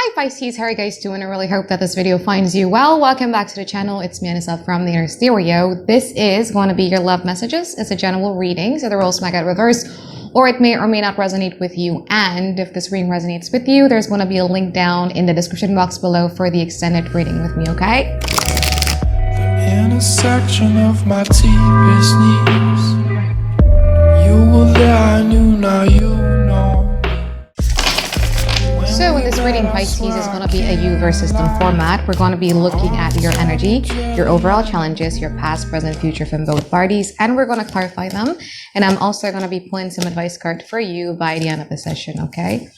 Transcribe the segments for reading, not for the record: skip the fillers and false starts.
Hi Pisces, how are you guys doing? I really hope that this video finds you well. Welcome back to the channel. It's me, Anisa from the Inner Stereo. This is going to be your love messages. It's a general reading, so the roles might get reversed, or it may or may not resonate with you. And if this reading resonates with you, there's going to be a link down in the description box below for the extended reading with me, okay? The intersection of my deepest needs. You were there, I knew, now you know. So in this reading, Pisces is going to be a you versus them format. We're going to be looking at your energy, your overall challenges, your past, present, future from both parties, and we're going to clarify them. And I'm also going to be pulling some advice card for you by the end of the session, okay?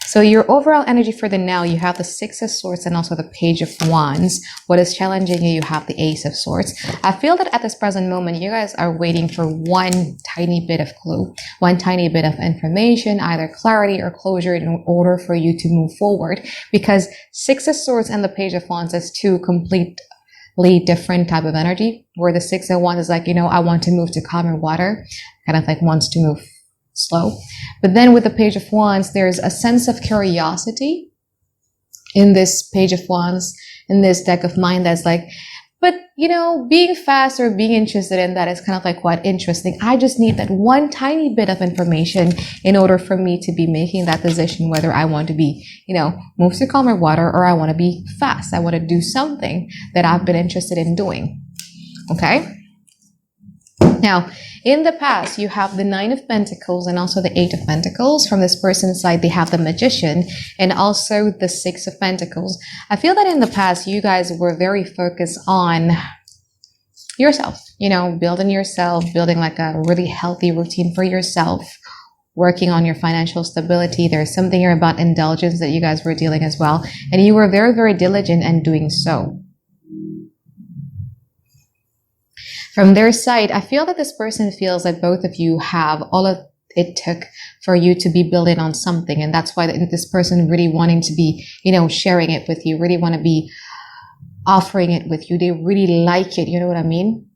So your overall energy for the now, you have the Six of Swords and also the Page of Wands. What is challenging you, you have the Ace of Swords. I feel that at this present moment, you guys are waiting for one tiny bit of clue, one tiny bit of information, either clarity or closure in order for you to move forward. Because Six of Swords and the Page of Wands is two completely different type of energy, where the Six of Wands is like, you know, I want to move to calmer water, kind of like wants to move slow. But then with the Page of Wands, there's a sense of curiosity in this Page of Wands, in this deck of mine, that's like, but you know, being fast or being interested in that is kind of like quite interesting. I just need that one tiny bit of information in order for me to be making that decision whether I want to be, you know, move to calmer water, or I want to be fast. I want to do something that I've been interested in doing. Okay? Now, in the past, you have the Nine of Pentacles and also the Eight of Pentacles. From this person's side, they have the Magician and also the Six of Pentacles. I feel that in the past, you guys were very focused on yourself, you know, building yourself, building like a really healthy routine for yourself, working on your financial stability. There's something here about indulgence that you guys were dealing as well. And you were very, very diligent in doing so. From their side, I feel that this person feels that both of you have all of it took for you to be building on something. And that's why this person really wanting to be, you know, sharing it with you, really want to be offering it with you. They really like it. You know what I mean?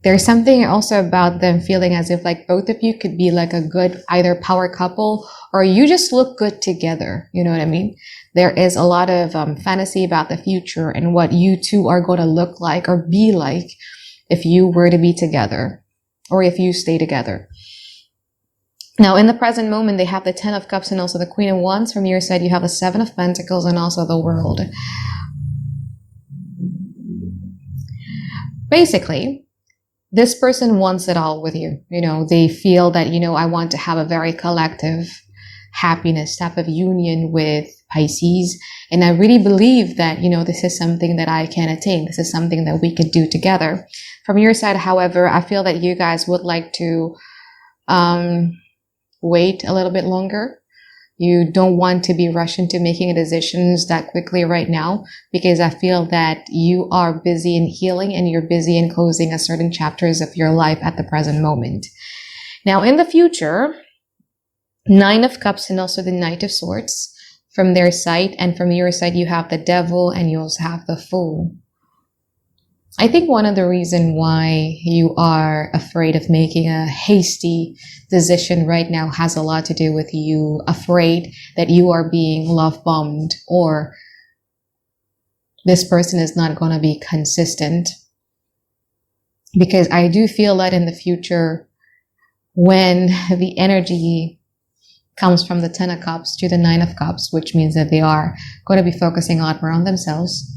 There's something also about them feeling as if like both of you could be like a good either power couple, or you just look good together. You know what I mean? There is a lot of fantasy about the future and what you two are going to look like or be like if you were to be together or if you stay together. Now, in the present moment, they have the Ten of Cups and also the Queen of Wands. From your side, you have the Seven of Pentacles and also the World. Basically, this person wants it all with you. You know, they feel that, you know, I want to have a very collective happiness type of union with Pisces. And I really believe that, you know, this is something that I can attain. This is something that we could do together. From your side, however, I feel that you guys would like to wait a little bit longer. You don't want to be rushing to making decisions that quickly right now, because I feel that you are busy in healing and you're busy in closing a certain chapters of your life at the present moment. Now, in the future, Nine of Cups and also the Knight of Swords from their side, and from your side, you have the Devil and you also have the Fool. I think one of the reasons why you are afraid of making a hasty decision right now has a lot to do with you afraid that you are being love bombed, or this person is not going to be consistent. Because I do feel that in the future, when the energy comes from the Ten of Cups to the Nine of Cups, which means that they are going to be focusing a lot more on themselves.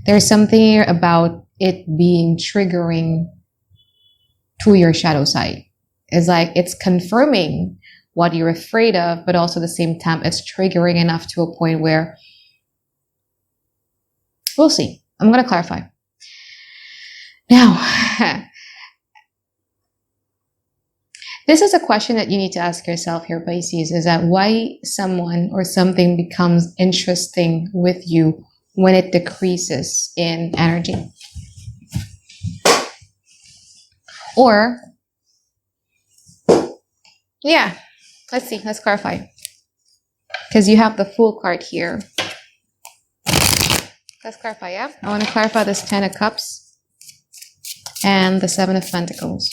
There's something here about it being triggering to your shadow side. It's like it's confirming what you're afraid of, but also at the same time, it's triggering enough to a point where we'll see. I'm going to clarify. Now, this is a question that you need to ask yourself here, Pisces, is that why someone or something becomes interesting with you when it decreases in energy? Or, yeah, let's see, let's clarify. Because you have the Fool card here. Let's clarify, yeah? I want to clarify this Ten of Cups and the Seven of Pentacles.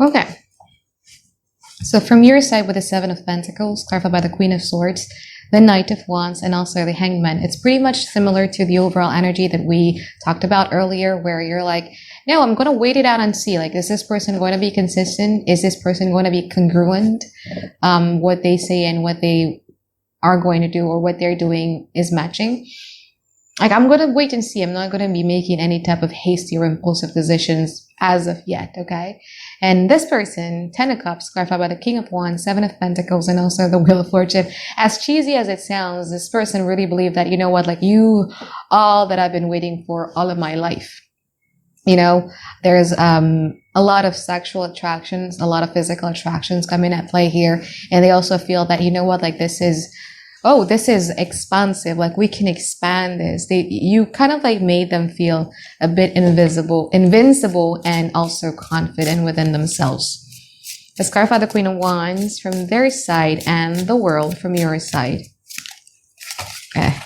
Okay. So from your side with the Seven of Pentacles, clarified by the Queen of Swords, the Knight of Wands, and also the Hanged Man, it's pretty much similar to the overall energy that we talked about earlier, where you're like, no, I'm going to wait it out and see. Like, is this person going to be consistent? Is this person going to be congruent? What they say and what they are going to do or what they're doing is matching. Like, I'm going to wait and see. I'm not going to be making any type of hasty or impulsive decisions as of yet, okay? And this person, Ten of Cups, clarified by the King of Wands, Seven of Pentacles, and also the Wheel of Fortune. As cheesy as it sounds, this person really believed that, you know what, like, you, all that I've been waiting for all of my life. You know, there's a lot of sexual attractions, a lot of physical attractions coming at play here. And they also feel that, you know what, like, this is expansive. Like, we can expand this. You kind of like made them feel a bit invincible, and also confident within themselves. Let's clarify the Queen of Wands from their side and the World from your side. Okay.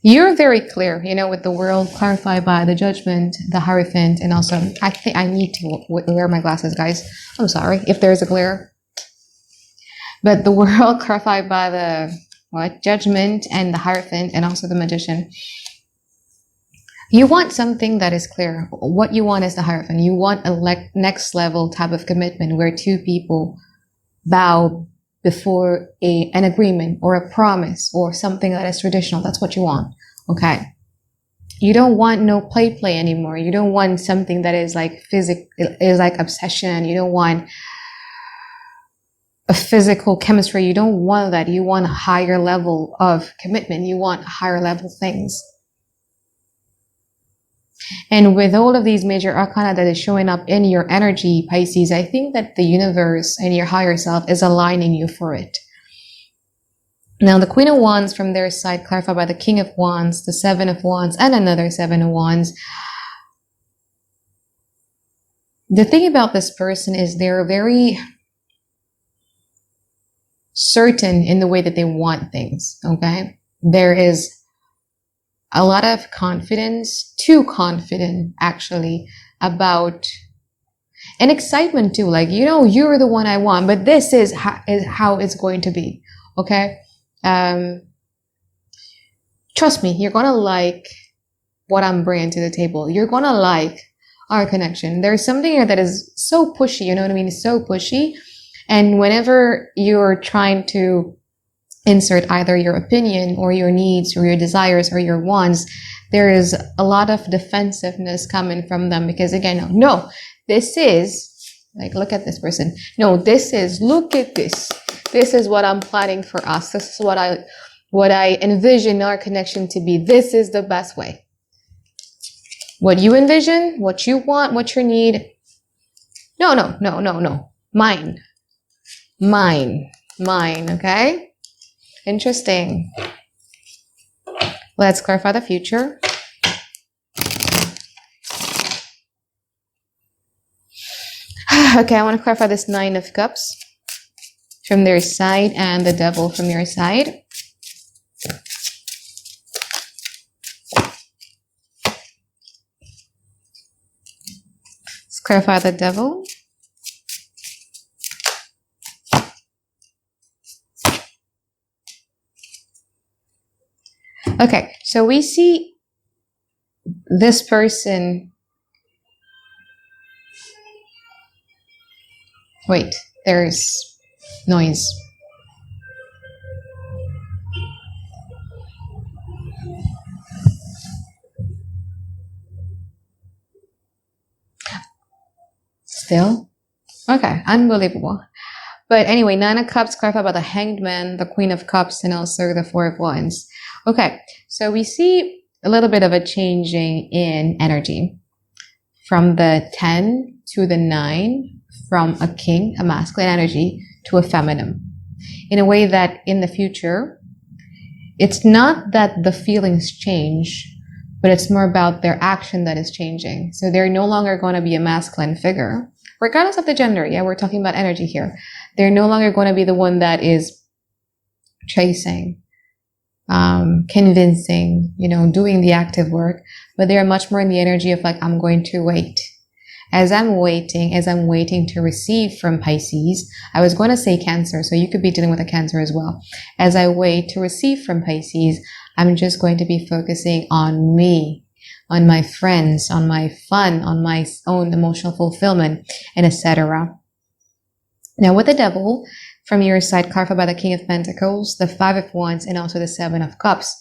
You're very clear, you know, with the World clarified by the Judgment, the Hierophant, and also, I think I need to wear my glasses, guys. I'm sorry if there's a glare. But the World clarified by the Judgment and the Hierophant, and also the Magician. You want something that is clear. What you want is the Hierophant. You want a next level type of commitment where two people bow before an agreement or a promise or something that is traditional. That's what you want. Okay. You don't want no play anymore. You don't want something that is like obsession. You don't want a physical chemistry. You don't want that. You want a higher level of commitment. You want higher level things. And with all of these major arcana that is showing up in your energy, Pisces, I think that the universe and your higher self is aligning you for it. Now, the Queen of Wands from their side, clarified by the King of Wands, the Seven of Wands, and another Seven of Wands. The thing about this person is they're very certain in the way that they want things, okay? There is a lot of confidence, too confident actually, about and excitement too. Like, you know, you're the one I want, but this is how it's going to be. Okay. Trust me, you're going to like what I'm bringing to the table. You're going to like our connection. There's something here that is so pushy. You know what I mean? It's so pushy. And whenever you're trying to insert either your opinion or your needs or your desires or your wants, there is a lot of defensiveness coming from them because, again, no, this is like, look at this person. No, this is, look at this. This is what I'm planning for us. This is what I envision our connection to be. This is the best way. What you envision, what you want, what you need. No. Mine. Okay. Interesting. Let's clarify the future. Okay, I want to clarify this Nine of Cups from their side and the Devil from your side. Let's clarify the Devil. Okay, so we see this person. Wait, there's noise. Still? Okay, unbelievable. But anyway, Nine of Cups clarified by the Hanged Man, the Queen of Cups, and also the Four of Wands. Okay, so we see a little bit of a changing in energy from the 10 to the 9, from a king, a masculine energy, to a feminine. In a way that in the future, it's not that the feelings change, but it's more about their action that is changing. So they're no longer going to be a masculine figure, regardless of the gender. Yeah, we're talking about energy here. They're no longer going to be the one that is chasing, convincing, doing the active work, but they're much more in the energy of like, I'm going to wait. As I'm waiting to receive from Pisces, I was going to say Cancer, so you could be dealing with a Cancer as well. As I wait to receive from Pisces, I'm just going to be focusing on me, on my friends, on my fun, on my own emotional fulfillment, and etc. Now with the Devil, from your side, clarified by the King of Pentacles, the Five of Wands, and also the Seven of Cups.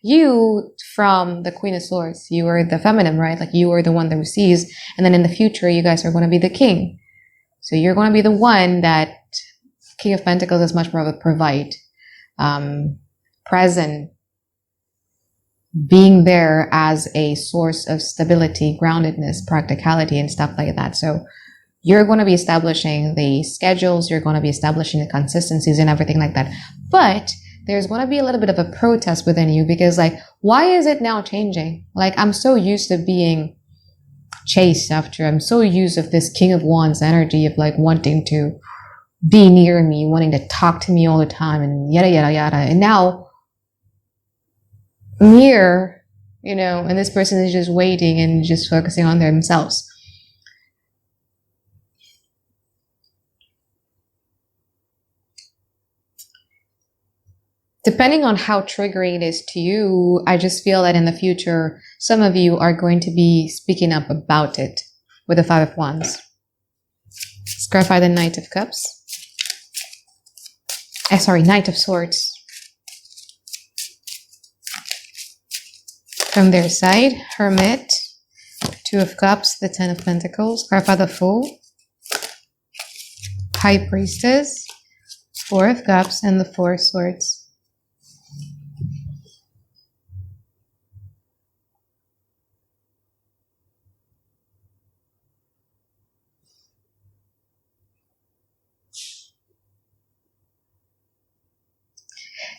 You, from the Queen of Swords, you are the feminine, right? Like you are the one that receives. And then in the future, you guys are going to be the king. So you're going to be the one that King of Pentacles is much more of a provide, present, being there as a source of stability, groundedness, practicality, and stuff like that. So you're going to be establishing the schedules, you're going to be establishing the consistencies and everything like that. But there's going to be a little bit of a protest within you because like, why is it now changing? Like, I'm so used to being chased after. I'm so used of this King of Wands energy of like wanting to be near me, wanting to talk to me all the time and yada, yada, yada. And now I'm here, and this person is just waiting and just focusing on themselves. Depending on how triggering it is to you, I just feel that in the future, some of you are going to be speaking up about it with the Five of Wands. Let's clarify the Knight of Cups. Knight of Swords. From their side, Hermit, Two of Cups, the Ten of Pentacles, clarify the Fool, High Priestess, Four of Cups, and the Four of Swords.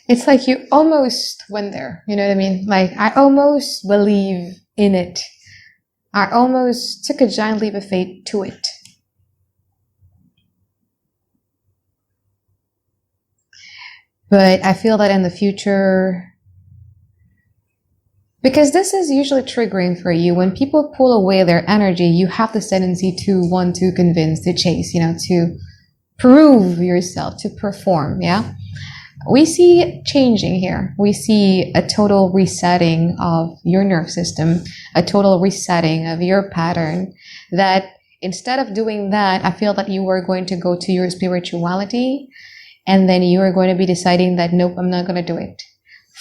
It's like you almost went there, you know what I mean? Like, I almost believe in it. I almost took a giant leap of faith to it. But I feel that in the future, because this is usually triggering for you, when people pull away their energy, you have this tendency to want to convince, to chase, to prove yourself, to perform, yeah? We see changing here. We see a total resetting of your nerve system, a total resetting of your pattern, that instead of doing that, I feel that you are going to go to your spirituality, and then you are going to be deciding that, nope, I'm not going to do it.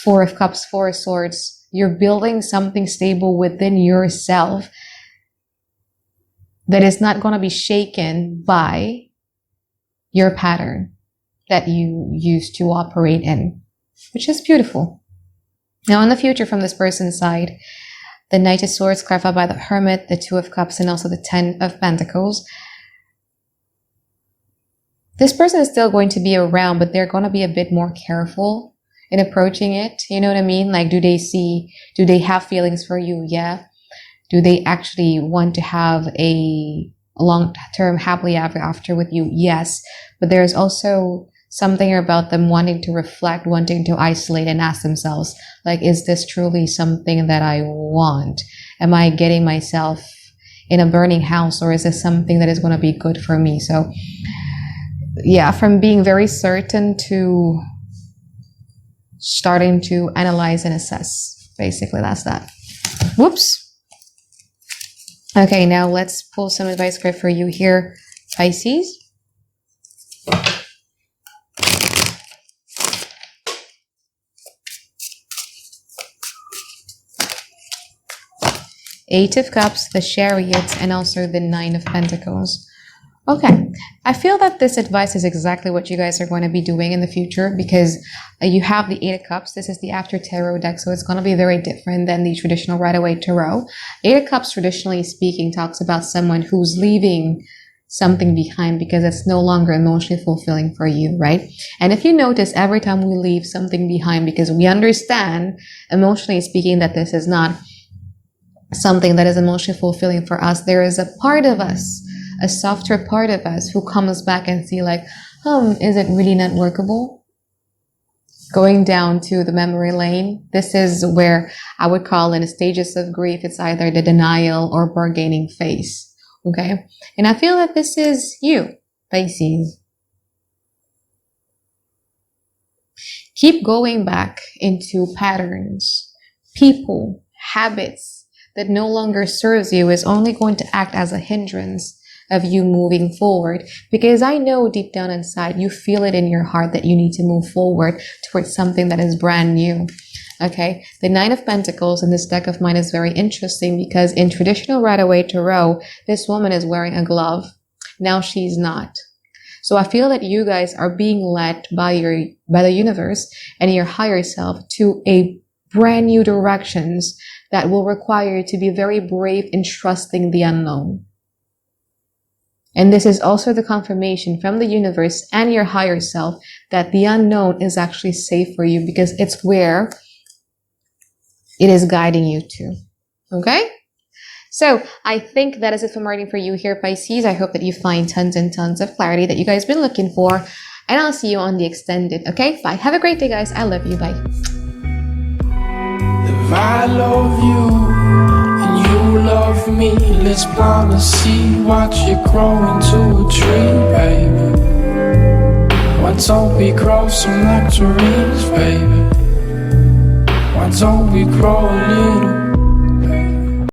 Four of Cups, Four of Swords. You're building something stable within yourself that is not going to be shaken by your pattern that you used to operate in, which is beautiful. Now in the future, from this person's side, the Knight of Swords clarified by the Hermit, the Two of Cups, and also the Ten of Pentacles. This person is still going to be around, but they're going to be a bit more careful in approaching it. You know what I mean? Like, do they have feelings for you? Yeah. Do they actually want to have a long-term happily ever after with you? Yes. But there's also something about them wanting to reflect, wanting to isolate and ask themselves, like, is this truly something that I want? Am I getting myself in a burning house, or is this something that is going to be good for me? So yeah, from being very certain to starting to analyze and assess. Basically, that's that. Whoops. Okay, now let's pull some advice card for you here, Pisces. Eight of Cups, the Chariot, and also the Nine of Pentacles. Okay, I feel that this advice is exactly what you guys are going to be doing in the future, because you have the Eight of Cups. This is the After Tarot deck, so it's going to be very different than the traditional Rider-Waite Tarot. Eight of Cups, traditionally speaking, talks about someone who's leaving something behind because it's no longer emotionally fulfilling for you, right? And if you notice, every time we leave something behind because we understand, emotionally speaking, that this is not something that is emotionally fulfilling for us, there is a part of us, a softer part of us, who comes back and see like, is it really not workable? going down to the memory lane. This is where I would call in stages of grief. It's either the denial or bargaining phase. Okay. And I feel that this is you, Pisces. Keep going back into patterns, people, habits that no longer serves you is only going to act as a hindrance of you moving forward, because I know deep down inside you feel it in your heart that you need to move forward towards something that is brand new. Okay, the Nine of Pentacles in this deck of mine is very interesting because in traditional Rider-Waite Tarot, this woman is wearing a glove. Now she's not. So I feel that you guys are being led by the universe and your higher self to a brand new directions that will require you to be very brave in trusting the unknown. And this is also the confirmation from the universe and your higher self that the unknown is actually safe for you because it's where it is guiding you to. Okay? So I think that is it for my reading for you here, Pisces. I hope that you find tons and tons of clarity that you guys been looking for. And I'll see you on the extended. Okay? Bye. Have a great day, guys. I love you. Bye. If I love you and you love me, let's plant a seed, watch it grow into a tree, baby. Why don't we grow some nectarines, baby? Why don't we grow a little